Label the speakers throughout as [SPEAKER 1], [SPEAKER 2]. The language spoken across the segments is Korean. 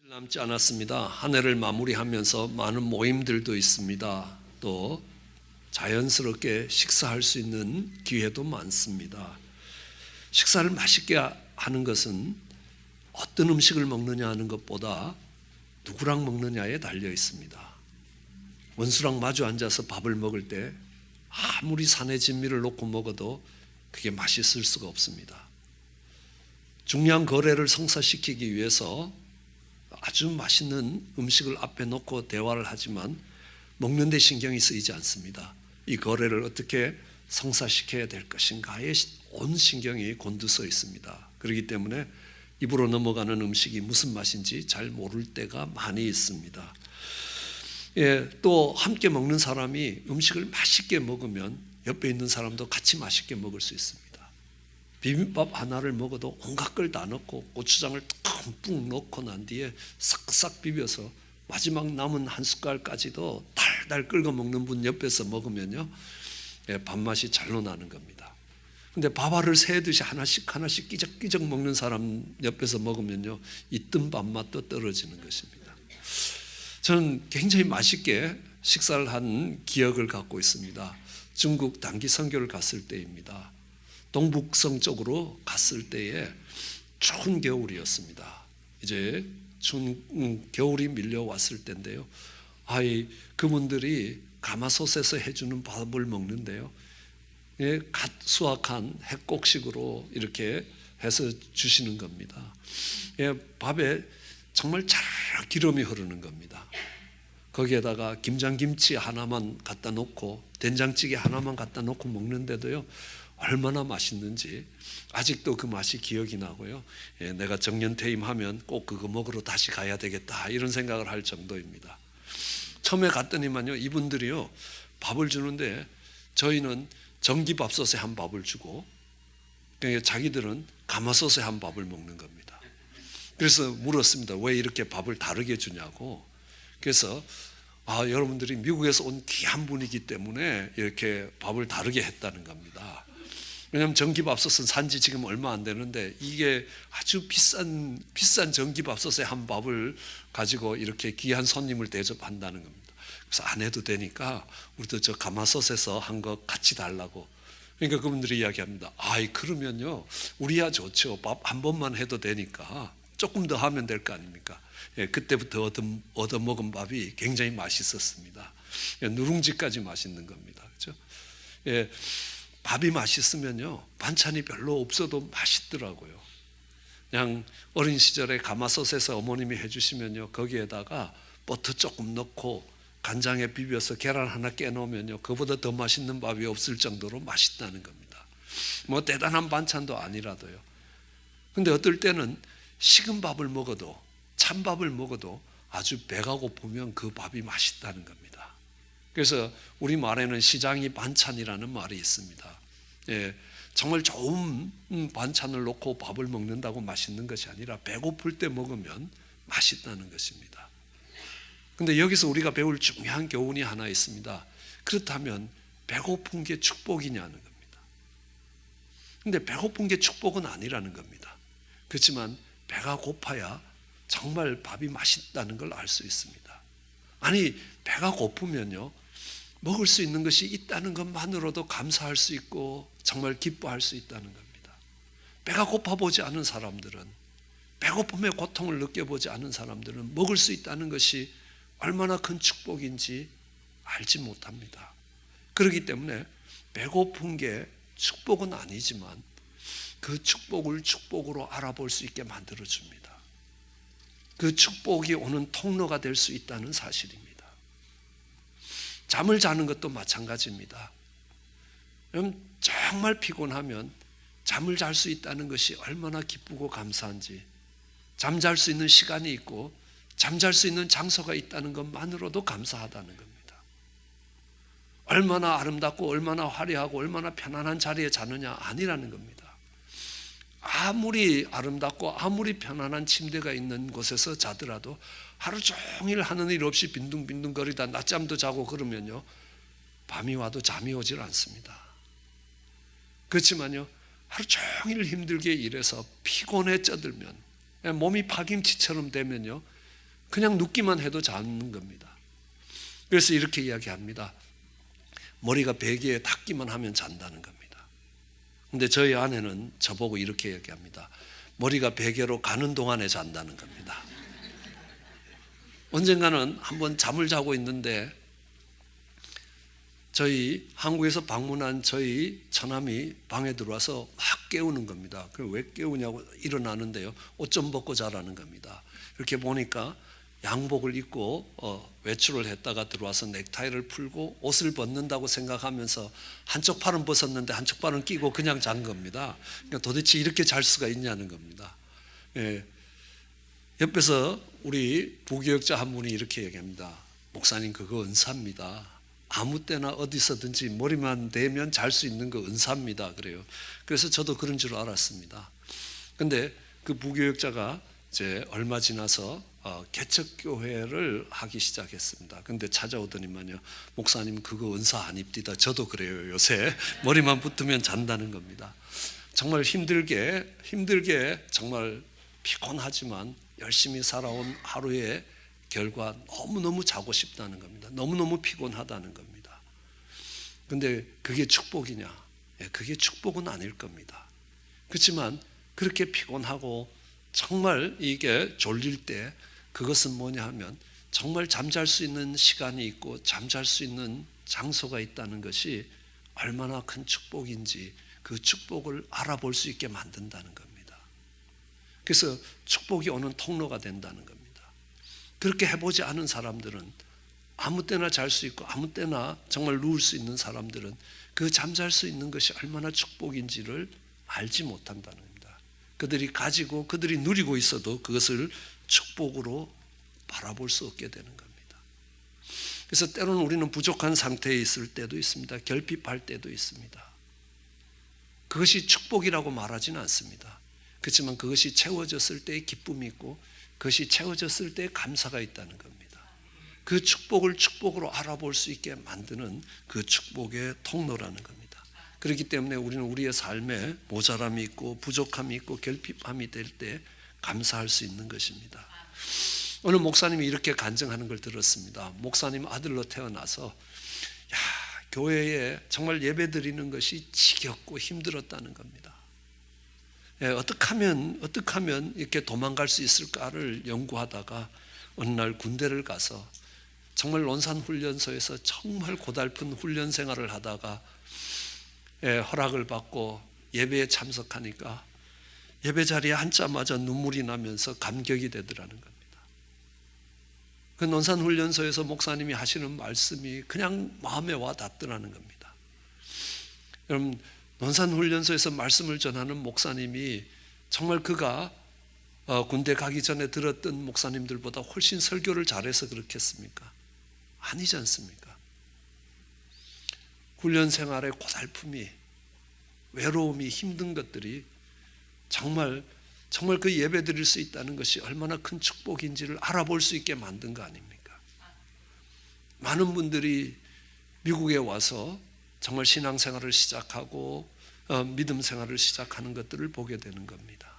[SPEAKER 1] 남지 않았습니다. 한 해를 마무리하면서 많은 모임들도 있습니다. 또 자연스럽게 식사할 수 있는 기회도 많습니다. 식사를 맛있게 하는 것은 어떤 음식을 먹느냐 하는 것보다 누구랑 먹느냐에 달려 있습니다. 원수랑 마주 앉아서 밥을 먹을 때 아무리 산의 진미를 놓고 먹어도 그게 맛있을 수가 없습니다. 중요한 거래를 성사시키기 위해서 아주 맛있는 음식을 앞에 놓고 대화를 하지만 먹는 데 신경이 쓰이지 않습니다. 이 거래를 어떻게 성사시켜야 될 것인가에 온 신경이 곤두서 있습니다. 그렇기 때문에 입으로 넘어가는 음식이 무슨 맛인지 잘 모를 때가 많이 있습니다. 또 함께 먹는 사람이 음식을 맛있게 먹으면 옆에 있는 사람도 같이 맛있게 먹을 수 있습니다. 비빔밥 하나를 먹어도 온갖 걸 다 넣고 고추장을 듬뿍 넣고 난 뒤에 싹싹 비벼서 마지막 남은 한 숟갈까지도 달달 끓여 먹는 분 옆에서 먹으면요, 밥맛이 잘로 나는 겁니다. 근데 밥알을 새듯이 하나씩 끼적끼적 먹는 사람 옆에서 먹으면요, 있던 밥맛도 떨어지는 것입니다. 저는 굉장히 맛있게 식사를 한 기억을 갖고 있습니다. 중국 단기 선교를 갔을 때입니다. 동북성 쪽으로 갔을 때에 추운 겨울이었습니다. 이제 추운 겨울이 밀려왔을 때인데요. 그분들이 가마솥에서 해주는 밥을 먹는데요. 갓 수확한 핵곡식으로 이렇게 해서 주시는 겁니다. 밥에 정말 자르르 기름이 흐르는 겁니다. 거기에다가 김장김치 하나만 갖다 놓고 된장찌개 하나만 갖다 놓고 먹는데도요, 얼마나 맛있는지 아직도 그 맛이 기억이 나고요. 내가 정년퇴임하면 꼭 그거 먹으러 다시 가야 되겠다 이런 생각을 할 정도입니다. 처음에 갔더니만요, 이분들이요 밥을 주는데 저희는 전기밥솥에 한 밥을 주고 자기들은 가마솥에 한 밥을 먹는 겁니다. 그래서 물었습니다. 왜 이렇게 밥을 다르게 주냐고. 그래서 여러분들이 미국에서 온 귀한 분이기 때문에 이렇게 밥을 다르게 했다는 겁니다. 왜냐하면 전기밥솥은 산지 지금 얼마 안 되는데 이게 아주 비싼 전기밥솥에 한 밥을 가지고 이렇게 귀한 손님을 대접한다는 겁니다. 그래서 안 해도 되니까 우리도 저 가마솥에서 한 거 같이 달라고. 그러니까 그분들이 이야기합니다. 그러면요, 우리야 좋죠. 밥 한 번만 해도 되니까 조금 더 하면 될 거 아닙니까? 그때부터 얻어먹은 밥이 굉장히 맛있었습니다. 누룽지까지 맛있는 겁니다. 그렇죠? 밥이 맛있으면요, 반찬이 별로 없어도 맛있더라고요. 그냥 어린 시절에 가마솥에서 어머님이 해주시면요, 거기에다가 버터 조금 넣고 간장에 비벼서 계란 하나 깨놓으면요, 그보다 더 맛있는 밥이 없을 정도로 맛있다는 겁니다. 뭐 대단한 반찬도 아니라도요. 근데 어떨 때는 식은 밥을 먹어도, 찬밥을 먹어도 아주 배가 고프면 그 밥이 맛있다는 겁니다. 그래서 우리 말에는 시장이 반찬이라는 말이 있습니다. 정말 좋은 반찬을 놓고 밥을 먹는다고 맛있는 것이 아니라 배고플 때 먹으면 맛있다는 것입니다. 근데 여기서 우리가 배울 중요한 교훈이 하나 있습니다. 그렇다면 배고픈 게 축복이냐는 겁니다. 근데 배고픈 게 축복은 아니라는 겁니다. 그렇지만 배가 고파야 정말 밥이 맛있다는 걸 알 수 있습니다. 아니, 배가 고프면요, 먹을 수 있는 것이 있다는 것만으로도 감사할 수 있고 정말 기뻐할 수 있다는 겁니다. 배가 고파보지 않은 사람들은, 배고픔의 고통을 느껴보지 않은 사람들은 먹을 수 있다는 것이 얼마나 큰 축복인지 알지 못합니다. 그렇기 때문에 배고픈 게 축복은 아니지만 그 축복을 축복으로 알아볼 수 있게 만들어줍니다. 그 축복이 오는 통로가 될 수 있다는 사실입니다. 잠을 자는 것도 마찬가지입니다. 정말 피곤하면 잠을 잘 수 있다는 것이 얼마나 기쁘고 감사한지, 잠잘 수 있는 시간이 있고 잠잘 수 있는 장소가 있다는 것만으로도 감사하다는 겁니다. 얼마나 아름답고 얼마나 화려하고 얼마나 편안한 자리에 자느냐 아니라는 겁니다. 아무리 아름답고 아무리 편안한 침대가 있는 곳에서 자더라도 하루 종일 하는 일 없이 빈둥빈둥거리다 낮잠도 자고 그러면요, 밤이 와도 잠이 오질 않습니다. 그렇지만요, 하루 종일 힘들게 일해서 피곤해 쪄들면, 몸이 파김치처럼 되면요, 그냥 눕기만 해도 자는 겁니다. 그래서 이렇게 이야기합니다. 머리가 베개에 닿기만 하면 잔다는 겁니다. 근데 저희 아내는 저보고 이렇게 얘기합니다. 머리가 베개로 가는 동안에 잔다는 겁니다. 언젠가는 한번 잠을 자고 있는데 저희 한국에서 방문한 저희 처남이 방에 들어와서 막 깨우는 겁니다. 그럼 왜 깨우냐고 일어나는데요. 옷 좀 벗고 자라는 겁니다. 이렇게 보니까 양복을 입고 외출을 했다가 들어와서 넥타이를 풀고 옷을 벗는다고 생각하면서 한쪽 팔은 벗었는데 한쪽 팔은 끼고 그냥 잔 겁니다. 그러니까 도대체 이렇게 잘 수가 있냐는 겁니다. 예. 옆에서 우리 부교역자 한 분이 이렇게 얘기합니다. 목사님, 그거 은사입니다. 아무 때나 어디서든지 머리만 대면 잘 수 있는 거 은사입니다. 그래요. 그래서 저도 그런 줄 알았습니다. 근데 그 부교역자가 이제 얼마 지나서 개척교회를 하기 시작했습니다. 근데 찾아오더니만요, 목사님 그거 은사 아닙니다. 저도 그래요. 요새 머리만 붙으면 잔다는 겁니다. 정말 힘들게 정말 피곤하지만 열심히 살아온 하루의 결과 너무너무 자고 싶다는 겁니다. 너무너무 피곤하다는 겁니다. 근데 그게 축복이냐? 그게 축복은 아닐 겁니다. 그렇지만 그렇게 피곤하고 정말 이게 졸릴 때 그것은 뭐냐 하면 정말 잠잘 수 있는 시간이 있고 잠잘 수 있는 장소가 있다는 것이 얼마나 큰 축복인지 그 축복을 알아볼 수 있게 만든다는 겁니다. 그래서 축복이 오는 통로가 된다는 겁니다. 그렇게 해보지 않은 사람들은 아무 때나 잘 수 있고 아무 때나 정말 누울 수 있는 사람들은 그 잠잘 수 있는 것이 얼마나 축복인지를 알지 못한다는 겁니다. 그들이 가지고 그들이 누리고 있어도 그것을 축복으로 바라볼 수 없게 되는 겁니다. 그래서 때로는 우리는 부족한 상태에 있을 때도 있습니다. 결핍할 때도 있습니다. 그것이 축복이라고 말하지는 않습니다. 그렇지만 그것이 채워졌을 때의 기쁨이 있고 그것이 채워졌을 때의 감사가 있다는 겁니다. 그 축복을 축복으로 알아볼 수 있게 만드는 그 축복의 통로라는 겁니다. 그렇기 때문에 우리는 우리의 삶에 모자람이 있고 부족함이 있고 결핍함이 될 때 감사할 수 있는 것입니다. 어느 목사님이 이렇게 간증하는 걸 들었습니다. 목사님 아들로 태어나서 교회에 정말 예배 드리는 것이 지겹고 힘들었다는 겁니다. 어떻게 하면 이렇게 도망갈 수 있을까를 연구하다가 어느 날 군대를 가서 정말 논산훈련소에서 정말 고달픈 훈련 생활을 하다가 허락을 받고 예배에 참석하니까 예배 자리에 앉자마자 눈물이 나면서 감격이 되더라는 겁니다. 그 논산훈련소에서 목사님이 하시는 말씀이 그냥 마음에 와 닿더라는 겁니다. 여러분, 논산훈련소에서 말씀을 전하는 목사님이 정말 그가 군대 가기 전에 들었던 목사님들보다 훨씬 설교를 잘해서 그렇겠습니까? 아니지 않습니까? 훈련 생활의 고달픔이, 외로움이, 힘든 것들이 정말 그 예배 드릴 수 있다는 것이 얼마나 큰 축복인지를 알아볼 수 있게 만든 거 아닙니까? 많은 분들이 미국에 와서 정말 신앙생활을 시작하고 믿음 생활을 시작하는 것들을 보게 되는 겁니다.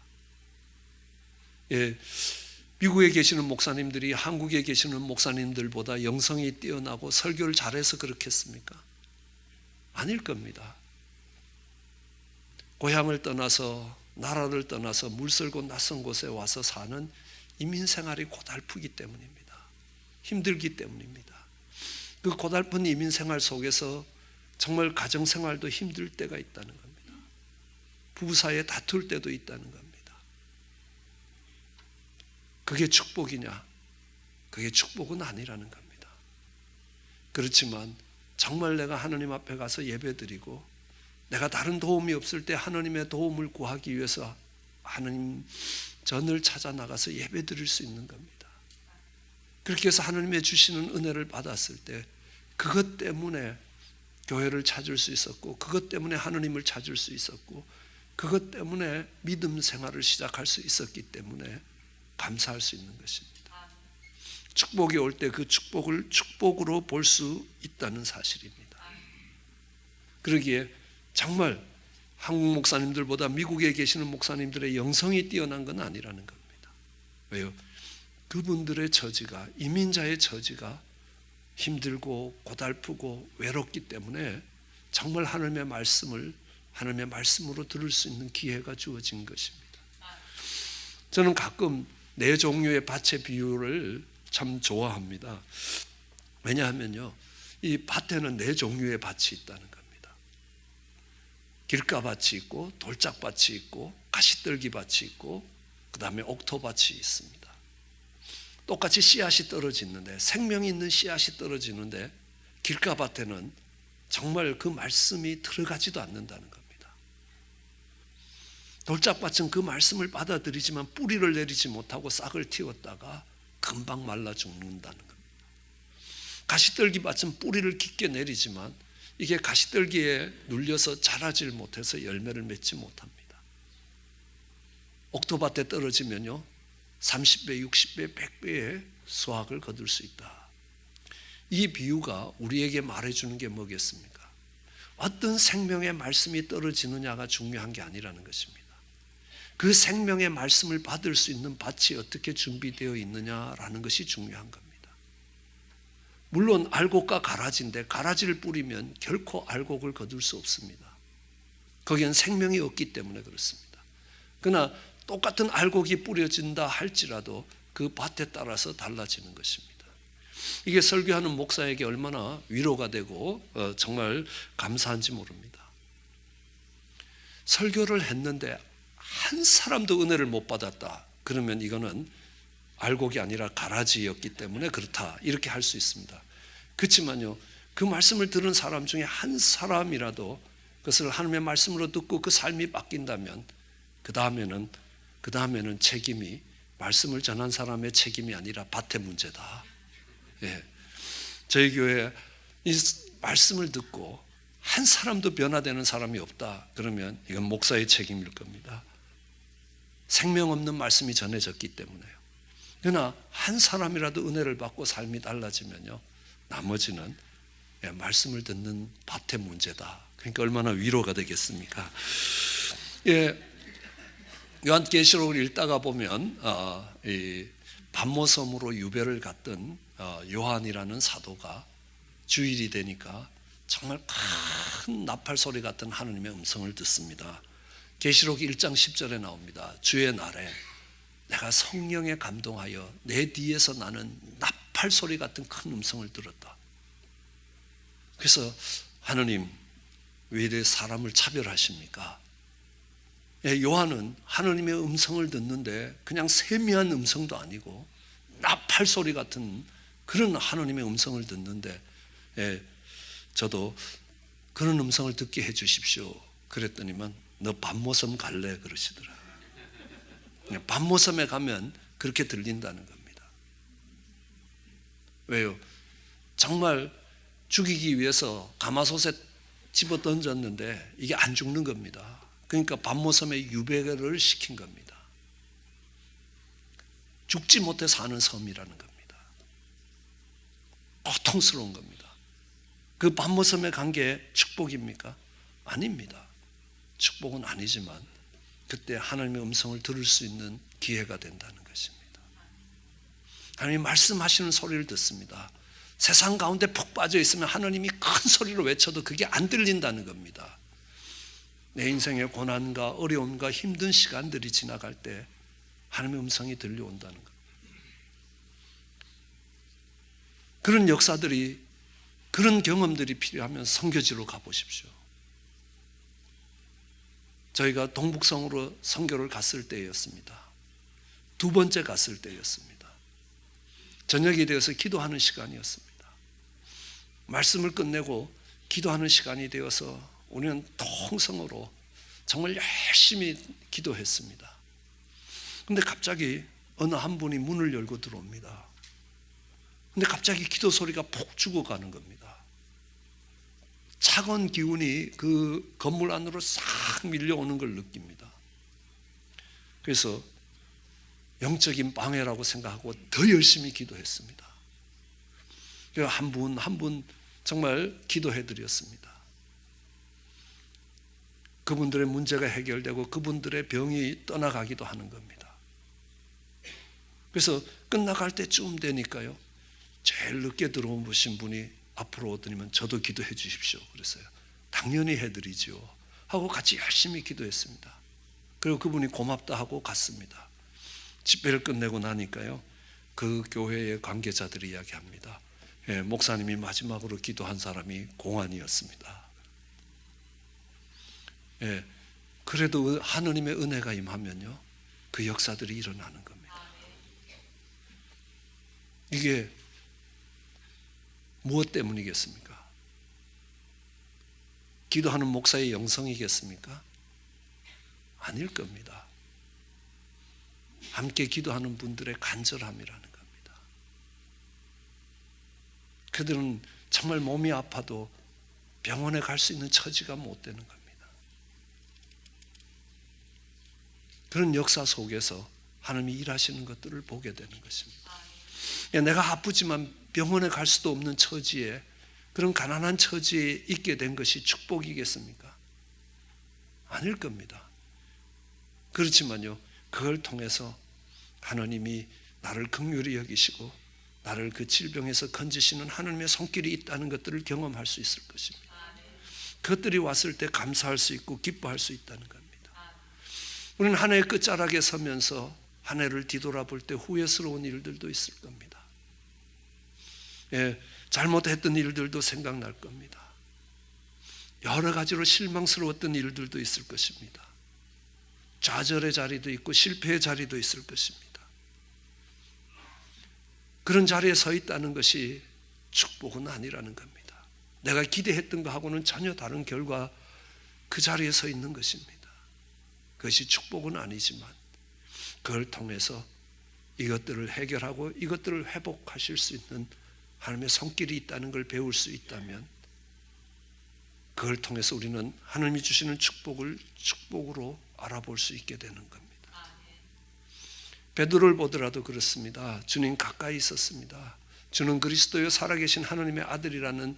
[SPEAKER 1] 미국에 계시는 목사님들이 한국에 계시는 목사님들보다 영성이 뛰어나고 설교를 잘해서 그렇겠습니까? 아닐 겁니다. 고향을 떠나서 나라를 떠나서 물설고 낯선 곳에 와서 사는 이민생활이 고달프기 때문입니다. 힘들기 때문입니다. 그 고달픈 이민생활 속에서 정말 가정생활도 힘들 때가 있다는 겁니다. 부부 사이에 다툴 때도 있다는 겁니다. 그게 축복이냐? 그게 축복은 아니라는 겁니다. 그렇지만 정말 내가 하나님 앞에 가서 예배드리고 내가 다른 도움이 없을 때 하나님의 도움을 구하기 위해서 하나님 전을 찾아 나가서 예배드릴 수 있는 겁니다. 그렇게 해서 하나님의 주시는 은혜를 받았을 때 그것 때문에 교회를 찾을 수 있었고 그것 때문에 하나님을 찾을 수 있었고 그것 때문에 믿음 생활을 시작할 수 있었기 때문에 감사할 수 있는 것입니다. 축복이 올 때 그 축복을 축복으로 볼 수 있다는 사실입니다. 그러기에 정말 한국 목사님들보다 미국에 계시는 목사님들의 영성이 뛰어난 건 아니라는 겁니다. 왜요? 그분들의 처지가, 이민자의 처지가 힘들고 고달프고 외롭기 때문에 정말 하나님의 말씀으로 들을 수 있는 기회가 주어진 것입니다. 저는 가끔 네 종류의 밭의 비유를 참 좋아합니다. 왜냐하면요, 이 밭에는 네 종류의 밭이 있다는 겁니다. 길가밭이 있고 돌짝밭이 있고 가시떨기밭이 있고 그 다음에 옥토밭이 있습니다. 똑같이 씨앗이 떨어지는데, 생명이 있는 씨앗이 떨어지는데 길가밭에는 정말 그 말씀이 들어가지도 않는다는 겁니다. 돌짝밭은 그 말씀을 받아들이지만 뿌리를 내리지 못하고 싹을 틔웠다가 금방 말라 죽는다는 겁니다. 가시떨기밭은 뿌리를 깊게 내리지만 이게 가시떨기에 눌려서 자라질 못해서 열매를 맺지 못합니다. 옥토밭에 떨어지면요 30배, 60배, 100배의 수확을 거둘 수 있다. 이 비유가 우리에게 말해주는 게 뭐겠습니까? 어떤 생명의 말씀이 떨어지느냐가 중요한 게 아니라는 것입니다. 그 생명의 말씀을 받을 수 있는 밭이 어떻게 준비되어 있느냐라는 것이 중요한 겁니다. 물론 알곡과 가라지인데 가라지를 뿌리면 결코 알곡을 거둘 수 없습니다. 거기엔 생명이 없기 때문에 그렇습니다. 그러나 똑같은 알곡이 뿌려진다 할지라도 그 밭에 따라서 달라지는 것입니다. 이게 설교하는 목사에게 얼마나 위로가 되고 정말 감사한지 모릅니다. 설교를 했는데 한 사람도 은혜를 못 받았다. 그러면 이거는 알곡이 아니라 가라지였기 때문에 그렇다. 이렇게 할 수 있습니다. 그렇지만요, 그 말씀을 들은 사람 중에 한 사람이라도 그것을 하나님의 말씀으로 듣고 그 삶이 바뀐다면 그 다음에는 책임이 말씀을 전한 사람의 책임이 아니라 밭의 문제다. 예. 저희 교회에 이 말씀을 듣고 한 사람도 변화되는 사람이 없다. 그러면 이건 목사의 책임일 겁니다. 생명 없는 말씀이 전해졌기 때문에요. 그러나 한 사람이라도 은혜를 받고 삶이 달라지면요, 나머지는 말씀을 듣는 밭의 문제다. 그러니까 얼마나 위로가 되겠습니까? 예, 요한계시록을 읽다가 보면 이 반모섬으로 유배를 갔던 요한이라는 사도가 주일이 되니까 정말 큰 나팔 소리 같은 하나님의 음성을 듣습니다. 계시록 1장 10절에 나옵니다. 주의 날에 내가 성령에 감동하여 내 뒤에서 나는 나팔 소리 같은 큰 음성을 들었다. 그래서 하나님 왜 이래 사람을 차별하십니까? 요한은 하나님의 음성을 듣는데 그냥 세미한 음성도 아니고 나팔 소리 같은 그런 하나님의 음성을 듣는데, 저도 그런 음성을 듣게 해 주십시오. 그랬더니만 너 반모섬 갈래? 그러시더라. 반모섬에 가면 그렇게 들린다는 겁니다. 왜요? 정말 죽이기 위해서 가마솥에 집어 던졌는데 이게 안 죽는 겁니다. 그러니까 반모섬에 유배를 시킨 겁니다. 죽지 못해 사는 섬이라는 겁니다. 고통스러운 겁니다. 그 반모섬에 간 게 축복입니까? 아닙니다. 축복은 아니지만 그때 하나님의 음성을 들을 수 있는 기회가 된다는 것입니다. 하나님이 말씀하시는 소리를 듣습니다. 세상 가운데 푹 빠져 있으면 하나님이 큰 소리로 외쳐도 그게 안 들린다는 겁니다. 내 인생의 고난과 어려움과 힘든 시간들이 지나갈 때 하나님의 음성이 들려온다는 겁니다. 그런 역사들이, 그런 경험들이 필요하면 선교지로 가보십시오. 저희가 동북성으로 선교를 갔을 때였습니다. 두 번째 갔을 때였습니다. 저녁이 되어서 기도하는 시간이었습니다. 말씀을 끝내고 기도하는 시간이 되어서 우리는 통성으로 정말 열심히 기도했습니다. 그런데 갑자기 어느 한 분이 문을 열고 들어옵니다. 근데 갑자기 기도 소리가 폭 죽어가는 겁니다. 차가운 기운이 그 건물 안으로 싹 밀려오는 걸 느낍니다. 그래서 영적인 방해라고 생각하고 더 열심히 기도했습니다. 그래서 한 분 정말 기도해 드렸습니다. 그분들의 문제가 해결되고 그분들의 병이 떠나가기도 하는 겁니다. 그래서 끝나갈 때쯤 되니까요, 제일 늦게 들어오신 분이 앞으로 오더니만 저도 기도해 주십시오 그랬어요. 당연히 해드리죠 하고 같이 열심히 기도했습니다. 그리고 그분이 고맙다 하고 갔습니다. 집회를 끝내고 나니까요, 그 교회의 관계자들이 이야기합니다. 예, 목사님이 마지막으로 기도한 사람이 공안이었습니다. 예, 그래도 하느님의 은혜가 임하면요, 그 역사들이 일어나는 겁니다. 이게 무엇 때문이겠습니까? 기도하는 목사의 영성이겠습니까? 아닐 겁니다. 함께 기도하는 분들의 간절함이라는 겁니다. 그들은 정말 몸이 아파도 병원에 갈 수 있는 처지가 못 되는 겁니다. 그런 역사 속에서 하나님이 일하시는 것들을 보게 되는 것입니다. 내가 아프지만 병원에 갈 수도 없는 처지에, 그런 가난한 처지에 있게 된 것이 축복이겠습니까? 아닐 겁니다. 그렇지만요, 그걸 통해서 하나님이 나를 긍휼히 여기시고 나를 그 질병에서 건지시는 하나님의 손길이 있다는 것들을 경험할 수 있을 것입니다. 그것들이 왔을 때 감사할 수 있고 기뻐할 수 있다는 겁니다. 우리는 한 해의 끝자락에 서면서 한 해를 뒤돌아볼 때 후회스러운 일들도 있을 겁니다. 예, 잘못했던 일들도 생각날 겁니다. 여러 가지로 실망스러웠던 일들도 있을 것입니다. 좌절의 자리도 있고 실패의 자리도 있을 것입니다. 그런 자리에 서 있다는 것이 축복은 아니라는 겁니다. 내가 기대했던 것하고는 전혀 다른 결과 그 자리에 서 있는 것입니다. 그것이 축복은 아니지만 그걸 통해서 이것들을 해결하고 이것들을 회복하실 수 있는 하나님의 손길이 있다는 걸 배울 수 있다면, 그걸 통해서 우리는 하나님이 주시는 축복을 축복으로 알아볼 수 있게 되는 겁니다. 베드로를 보더라도 그렇습니다. 주님 가까이 있었습니다. 주는 그리스도요 살아계신 하나님의 아들이라는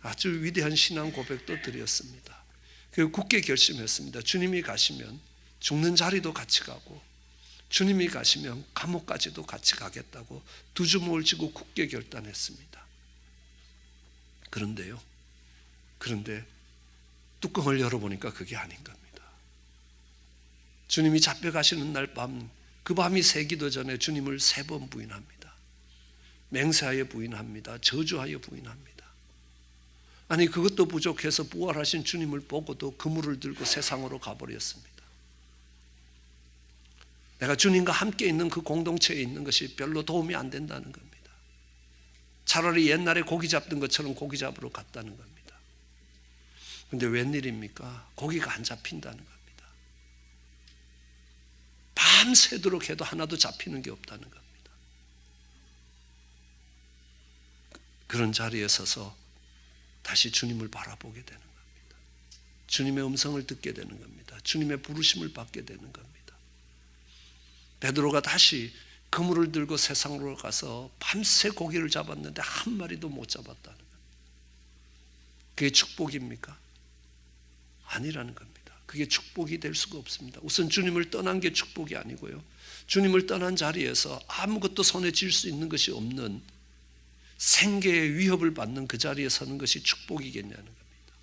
[SPEAKER 1] 아주 위대한 신앙 고백도 드렸습니다. 그리고 굳게 결심했습니다. 주님이 가시면 죽는 자리도 같이 가고 주님이 가시면 감옥까지도 같이 가겠다고 두 주먹을 쥐고 굳게 결단했습니다. 그런데 뚜껑을 열어보니까 그게 아닌 겁니다. 주님이 잡혀가시는 날 밤, 그 밤이 새기도 전에 주님을 3번 부인합니다. 맹세하여 부인합니다. 저주하여 부인합니다. 아니, 그것도 부족해서 부활하신 주님을 보고도 그물을 들고 세상으로 가버렸습니다. 내가 주님과 함께 있는 그 공동체에 있는 것이 별로 도움이 안 된다는 겁니다. 차라리 옛날에 고기 잡던 것처럼 고기 잡으러 갔다는 겁니다. 그런데 웬일입니까? 고기가 안 잡힌다는 겁니다. 밤새도록 해도 하나도 잡히는 게 없다는 겁니다. 그런 자리에 서서 다시 주님을 바라보게 되는 겁니다. 주님의 음성을 듣게 되는 겁니다. 주님의 부르심을 받게 되는 겁니다. 베드로가 다시 그물을 들고 세상으로 가서 밤새 고기를 잡았는데 한 마리도 못 잡았다는 겁니다. 그게 축복입니까? 아니라는 겁니다. 그게 축복이 될 수가 없습니다. 우선 주님을 떠난 게 축복이 아니고요, 주님을 떠난 자리에서 아무것도 손에 쥘 수 있는 것이 없는 생계의 위협을 받는 그 자리에 서는 것이 축복이겠냐는 겁니다.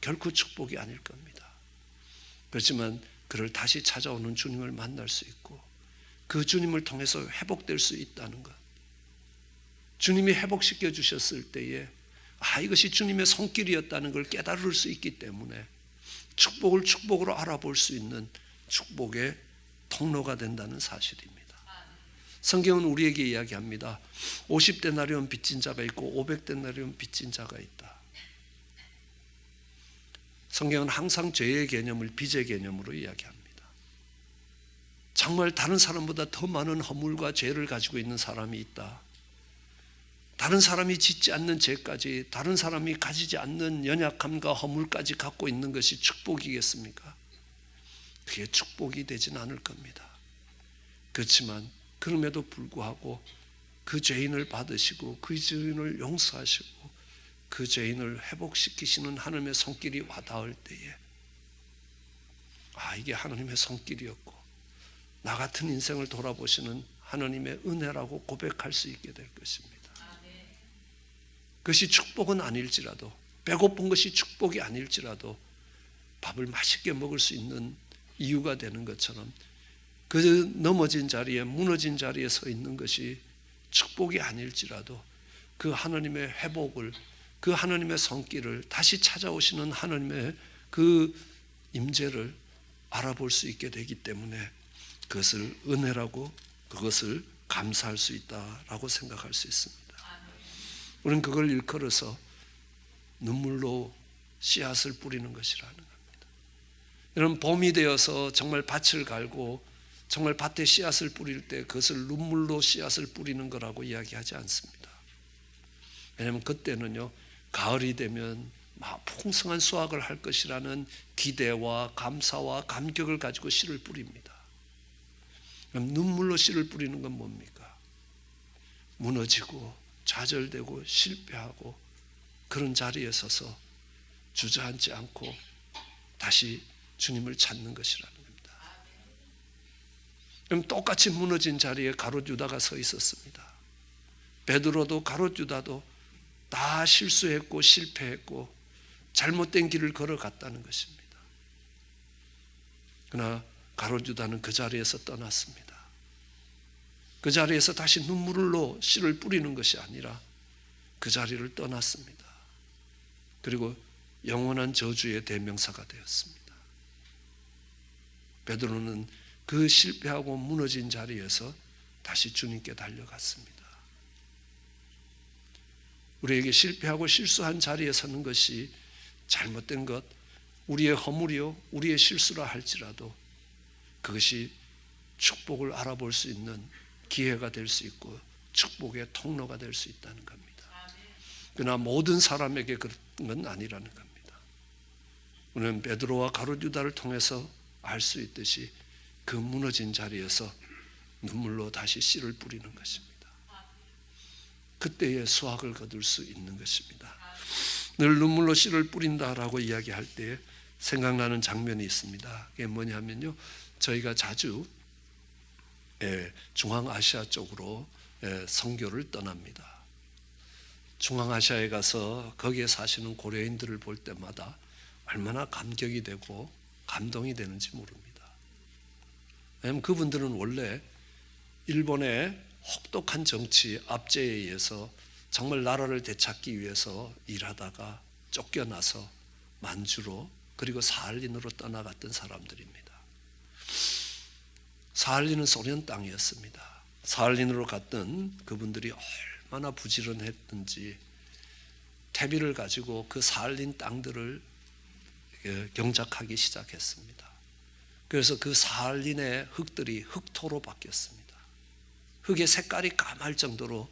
[SPEAKER 1] 결코 축복이 아닐 겁니다. 그렇지만 그를 다시 찾아오는 주님을 만날 수 있고 그 주님을 통해서 회복될 수 있다는 것, 주님이 회복시켜 주셨을 때에 이것이 주님의 손길이었다는 걸 깨달을 수 있기 때문에 축복을 축복으로 알아볼 수 있는 축복의 통로가 된다는 사실입니다. 성경은 우리에게 이야기합니다. 50데나리온 빚진 자가 있고 500데나리온 빚진 자가 있다. 성경은 항상 죄의 개념을 빚의 개념으로 이야기합니다. 정말 다른 사람보다 더 많은 허물과 죄를 가지고 있는 사람이 있다. 다른 사람이 짓지 않는 죄까지, 다른 사람이 가지지 않는 연약함과 허물까지 갖고 있는 것이 축복이겠습니까? 그게 축복이 되진 않을 겁니다. 그렇지만 그럼에도 불구하고 그 죄인을 받으시고 그 죄인을 용서하시고 그 죄인을 회복시키시는 하나님의 손길이 와닿을 때에 이게 하나님의 손길이었고 나 같은 인생을 돌아보시는 하나님의 은혜라고 고백할 수 있게 될 것입니다. 그것이 축복은 아닐지라도, 배고픈 것이 축복이 아닐지라도 밥을 맛있게 먹을 수 있는 이유가 되는 것처럼 그 넘어진 자리에, 무너진 자리에 서 있는 것이 축복이 아닐지라도 그 하나님의 회복을, 그 하나님의 손길을, 다시 찾아오시는 하나님의 그 임재를 알아볼 수 있게 되기 때문에 그것을 은혜라고, 그것을 감사할 수 있다라고 생각할 수 있습니다. 우리는 그걸 일컬어서 눈물로 씨앗을 뿌리는 것이라는 겁니다. 여러분, 봄이 되어서 정말 밭을 갈고 정말 밭에 씨앗을 뿌릴 때 그것을 눈물로 씨앗을 뿌리는 거라고 이야기하지 않습니다. 왜냐하면 그때는요, 가을이 되면 막 풍성한 수확을 할 것이라는 기대와 감사와 감격을 가지고 씨를 뿌립니다. 그럼 눈물로 씨를 뿌리는 건 뭡니까? 무너지고 좌절되고 실패하고 그런 자리에 서서 주저앉지 않고 다시 주님을 찾는 것이라는 겁니다. 그럼 똑같이 무너진 자리에 가룟 유다가 서 있었습니다. 베드로도 가룟 유다도 다 실수했고 실패했고 잘못된 길을 걸어갔다는 것입니다. 그러나 가룟 유다는 그 자리에서 떠났습니다. 그 자리에서 다시 눈물로 씨를 뿌리는 것이 아니라 그 자리를 떠났습니다. 그리고 영원한 저주의 대명사가 되었습니다. 베드로는 그 실패하고 무너진 자리에서 다시 주님께 달려갔습니다. 우리에게 실패하고 실수한 자리에 서는 것이 잘못된 것, 우리의 허물이요, 우리의 실수라 할지라도 그것이 축복을 알아볼 수 있는 기회가 될 수 있고 축복의 통로가 될 수 있다는 겁니다. 그러나 모든 사람에게 그런 건 아니라는 겁니다. 우리는 베드로와 가룟 유다를 통해서 알 수 있듯이 그 무너진 자리에서 눈물로 다시 씨를 뿌리는 것입니다. 그때의 수확을 거둘 수 있는 것입니다. 늘 눈물로 씨를 뿌린다라고 이야기할 때 생각나는 장면이 있습니다. 그게 뭐냐면요, 저희가 자주 중앙아시아 쪽으로 선교를 떠납니다. 중앙아시아에 가서 거기에 사시는 고려인들을 볼 때마다 얼마나 감격이 되고 감동이 되는지 모릅니다. 왜냐하면 그분들은 원래 일본의 혹독한 정치 압제에 의해서 정말 나라를 되찾기 위해서 일하다가 쫓겨나서 만주로 그리고 사할린으로 떠나갔던 사람들입니다. 사할린은 소련 땅이었습니다. 사할린으로 갔던 그분들이 얼마나 부지런했든지 퇴비를 가지고 그 사할린 땅들을 경작하기 시작했습니다. 그래서 그 사할린의 흙들이 흑토로 바뀌었습니다. 흙의 색깔이 까말 정도로,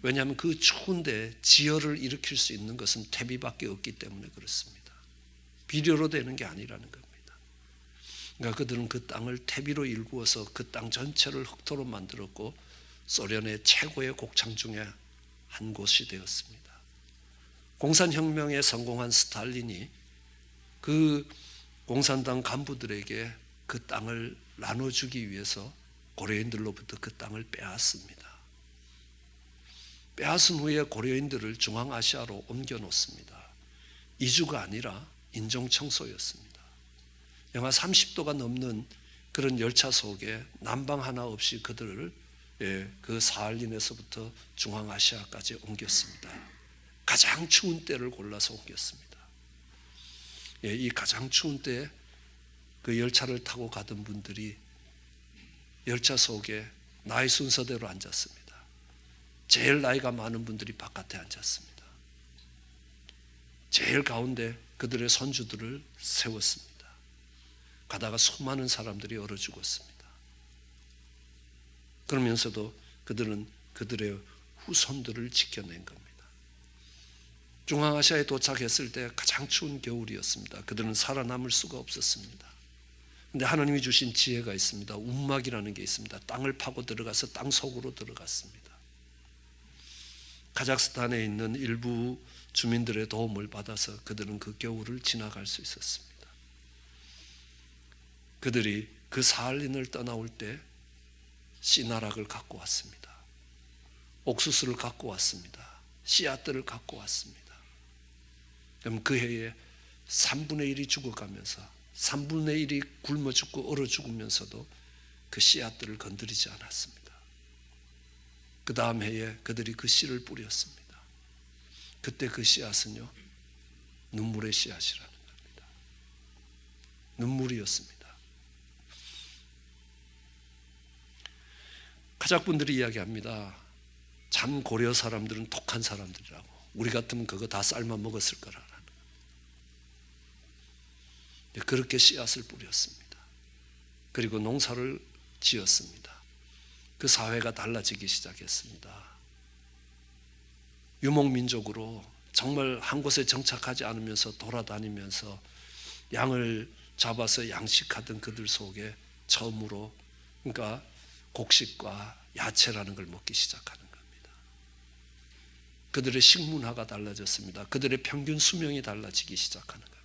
[SPEAKER 1] 왜냐하면 그 추운데 지혈을 일으킬 수 있는 것은 퇴비밖에 없기 때문에 그렇습니다. 비료로 되는 게 아니라는 겁니다. 그러니까 그들은 그 땅을 퇴비로 일구어서 그 땅 전체를 흑토로 만들었고 소련의 최고의 곡창 중에 한 곳이 되었습니다. 공산혁명에 성공한 스탈린이 그 공산당 간부들에게 그 땅을 나눠주기 위해서 고려인들로부터 그 땅을 빼앗습니다. 빼앗은 후에 고려인들을 중앙아시아로 옮겨놓습니다. 이주가 아니라 인종청소였습니다. 영하 30도가 넘는 그런 열차 속에 난방 하나 없이 그들을 그 사할린에서부터 중앙아시아까지 옮겼습니다. 가장 추운 때를 골라서 옮겼습니다. 이 가장 추운 때 그 열차를 타고 가던 분들이 열차 속에 나이 순서대로 앉았습니다. 제일 나이가 많은 분들이 바깥에 앉았습니다. 제일 가운데 그들의 손주들을 세웠습니다. 가다가 수많은 사람들이 얼어 죽었습니다. 그러면서도 그들은 그들의 후손들을 지켜낸 겁니다. 중앙아시아에 도착했을 때 가장 추운 겨울이었습니다. 그들은 살아남을 수가 없었습니다. 그런데 하나님이 주신 지혜가 있습니다. 움막이라는 게 있습니다. 땅을 파고 들어가서 땅 속으로 들어갔습니다. 카자흐스탄에 있는 일부 주민들의 도움을 받아서 그들은 그 겨울을 지나갈 수 있었습니다. 그들이 그 사할린을 떠나올 때 씨나락을 갖고 왔습니다. 옥수수를 갖고 왔습니다. 씨앗들을 갖고 왔습니다. 그럼 그 해에 3분의 1이 죽어가면서 3분의 1이 굶어 죽고 얼어 죽으면서도 그 씨앗들을 건드리지 않았습니다. 그 다음 해에 그들이 그 씨를 뿌렸습니다. 그때 그 씨앗은요, 눈물의 씨앗이라는 겁니다. 눈물이었습니다. 가작분들이 이야기합니다. 참 고려 사람들은 독한 사람들이라고. 우리 같으면 그거 다 삶아 먹었을 거라는. 그렇게 씨앗을 뿌렸습니다. 그리고 농사를 지었습니다. 그 사회가 달라지기 시작했습니다. 유목민족으로 정말 한 곳에 정착하지 않으면서 돌아다니면서 양을 잡아서 양식하던 그들 속에 처음으로, 그러니까 곡식과 야채라는 걸 먹기 시작하는 겁니다. 그들의 식문화가 달라졌습니다. 그들의 평균 수명이 달라지기 시작하는 겁니다.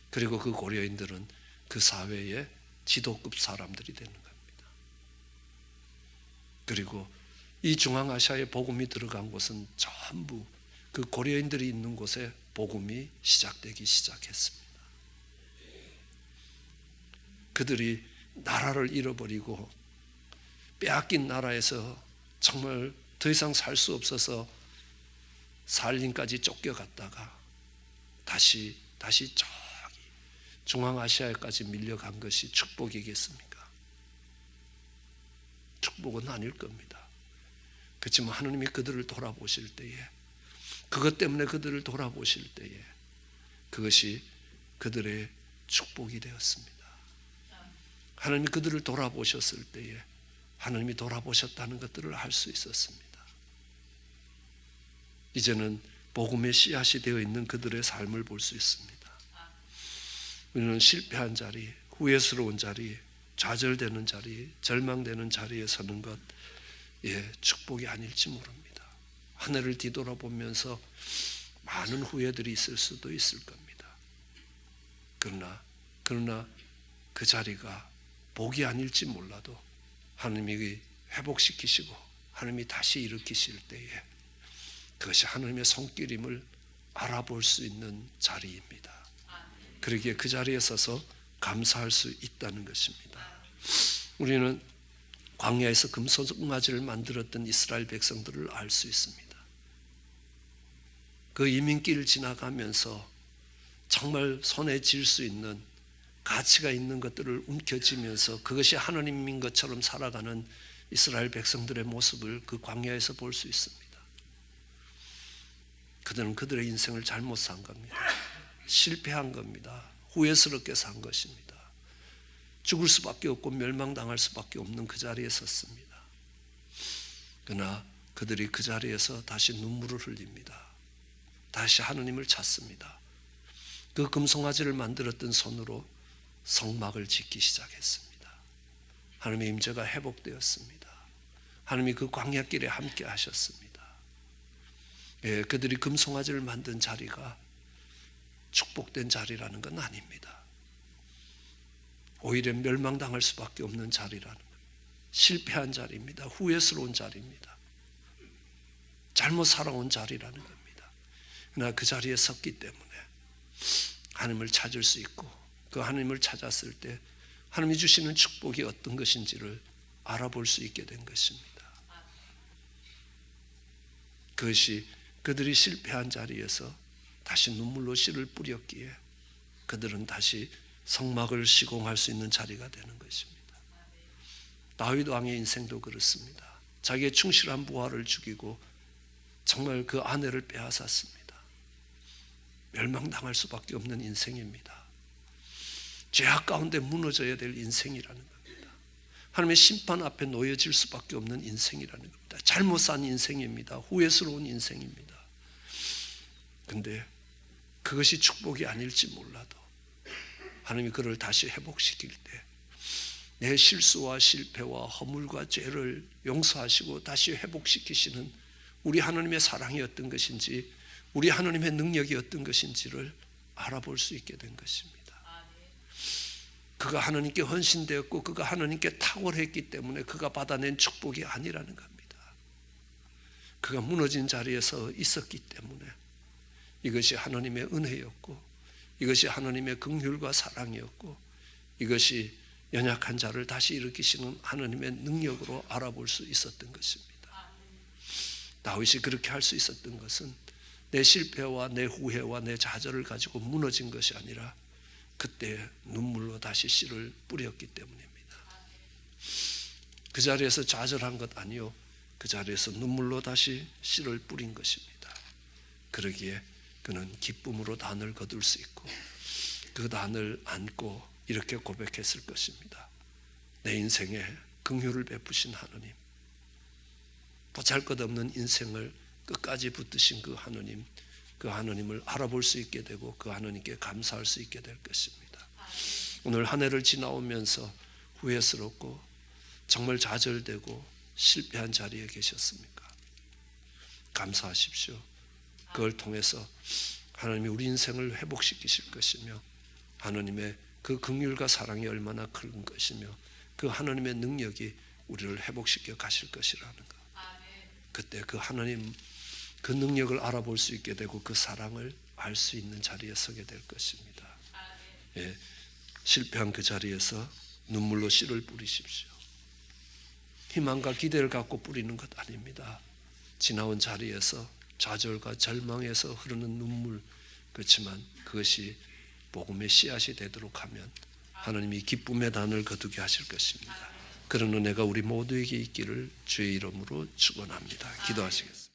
[SPEAKER 1] 그리고 그 고려인들은 그 사회의 지도급 사람들이 되는 겁니다. 그리고 이 중앙아시아에 복음이 들어간 곳은 전부 그 고려인들이 있는 곳에 복음이 시작되기 시작했습니다. 그들이 나라를 잃어버리고 빼앗긴 나라에서 정말 더 이상 살 수 없어서 사할린까지 쫓겨갔다가 다시 저기 중앙아시아에까지 밀려간 것이 축복이겠습니까? 축복은 아닐 겁니다. 그렇지만 하나님이 그들을 돌아보실 때에, 그것 때문에 그들을 돌아보실 때에 그것이 그들의 축복이 되었습니다. 하나님이 그들을 돌아보셨을 때에 하나님이 돌아보셨다는 것들을 알 수 있었습니다. 이제는 복음의 씨앗이 되어 있는 그들의 삶을 볼 수 있습니다. 우리는 실패한 자리, 후회스러운 자리, 좌절되는 자리, 절망되는 자리에 서는 것, 축복이 아닐지 모릅니다. 한 해를 뒤돌아보면서 많은 후회들이 있을 수도 있을 겁니다. 그러나 그 자리가 복이 아닐지 몰라도 하나님이 회복시키시고 하나님이 다시 일으키실 때에 그것이 하나님의 손길임을 알아볼 수 있는 자리입니다. 그러기에 그 자리에 서서 감사할 수 있다는 것입니다. 우리는 광야에서 금송아지를 만들었던 이스라엘 백성들을 알 수 있습니다. 그 이민길을 지나가면서 정말 손에 쥘 수 있는 가치가 있는 것들을 움켜쥐면서 그것이 하나님인 것처럼 살아가는 이스라엘 백성들의 모습을 그 광야에서 볼 수 있습니다. 그들은 그들의 인생을 잘못 산 겁니다. 실패한 겁니다. 후회스럽게 산 것입니다. 죽을 수밖에 없고 멸망당할 수밖에 없는 그 자리에 섰습니다. 그러나 그들이 그 자리에서 다시 눈물을 흘립니다. 다시 하나님을 찾습니다. 그 금송아지를 만들었던 손으로 성막을 짓기 시작했습니다. 하나님의 임재가 회복되었습니다. 하나님이 그 광야길에 함께 하셨습니다. 그들이 금송아지를 만든 자리가 축복된 자리라는 건 아닙니다. 오히려 멸망당할 수밖에 없는 자리라는 것, 실패한 자리입니다. 후회스러운 자리입니다. 잘못 살아온 자리라는 겁니다. 그러나 그 자리에 섰기 때문에 하나님을 찾을 수 있고 그 하나님을 찾았을 때 하나님이 주시는 축복이 어떤 것인지를 알아볼 수 있게 된 것입니다. 그것이 그들이 실패한 자리에서 다시 눈물로 씨를 뿌렸기에 그들은 다시 성막을 시공할 수 있는 자리가 되는 것입니다. 다윗 왕의 인생도 그렇습니다. 자기의 충실한 부하를 죽이고 정말 그 아내를 빼앗았습니다. 멸망당할 수밖에 없는 인생입니다. 죄악 가운데 무너져야 될 인생이라는 겁니다. 하나님의 심판 앞에 놓여질 수밖에 없는 인생이라는 겁니다. 잘못 산 인생입니다. 후회스러운 인생입니다. 그런데 그것이 축복이 아닐지 몰라도 하나님이 그를 다시 회복시킬 때 내 실수와 실패와 허물과 죄를 용서하시고 다시 회복시키시는 우리 하나님의 사랑이 어떤 것인지, 우리 하나님의 능력이 어떤 것인지를 알아볼 수 있게 된 것입니다. 그가 하나님께 헌신되었고 그가 하나님께 탁월했기 때문에 그가 받아낸 축복이 아니라는 겁니다. 그가 무너진 자리에서 있었기 때문에 이것이 하나님의 은혜였고 이것이 하나님의 긍휼과 사랑이었고 이것이 연약한 자를 다시 일으키시는 하나님의 능력으로 알아볼 수 있었던 것입니다. 다윗이 그렇게 할 수 있었던 것은 내 실패와 내 후회와 내 좌절을 가지고 무너진 것이 아니라 그때 눈물로 다시 씨를 뿌렸기 때문입니다. 그 자리에서 좌절한 것 아니요, 그 자리에서 눈물로 다시 씨를 뿌린 것입니다. 그러기에 그는 기쁨으로 단을 거둘 수 있고 그 단을 안고 이렇게 고백했을 것입니다. 내 인생에 긍휼을 베푸신 하나님, 보잘것없는 인생을 끝까지 붙드신 그 하나님, 그 하나님을 알아볼 수 있게 되고 그 하나님께 감사할 수 있게 될 것입니다. 오늘 한 해를 지나오면서 후회스럽고 정말 좌절되고 실패한 자리에 계셨습니까? 감사하십시오. 그걸 통해서 하나님이 우리 인생을 회복시키실 것이며 하나님의 그 긍휼과 사랑이 얼마나 큰 것이며 그 하나님의 능력이 우리를 회복시켜 가실 것이라는 것. 그때 그 하나님 그 능력을 알아볼 수 있게 되고 그 사랑을 알 수 있는 자리에 서게 될 것입니다. 예, 실패한 그 자리에서 눈물로 씨를 뿌리십시오. 희망과 기대를 갖고 뿌리는 것 아닙니다. 지나온 자리에서 좌절과 절망에서 흐르는 눈물, 그렇지만 그것이 복음의 씨앗이 되도록 하면 하나님이 기쁨의 단을 거두게 하실 것입니다. 그런 은혜가 우리 모두에게 있기를 주의 이름으로 축원합니다. 기도하시겠습니다.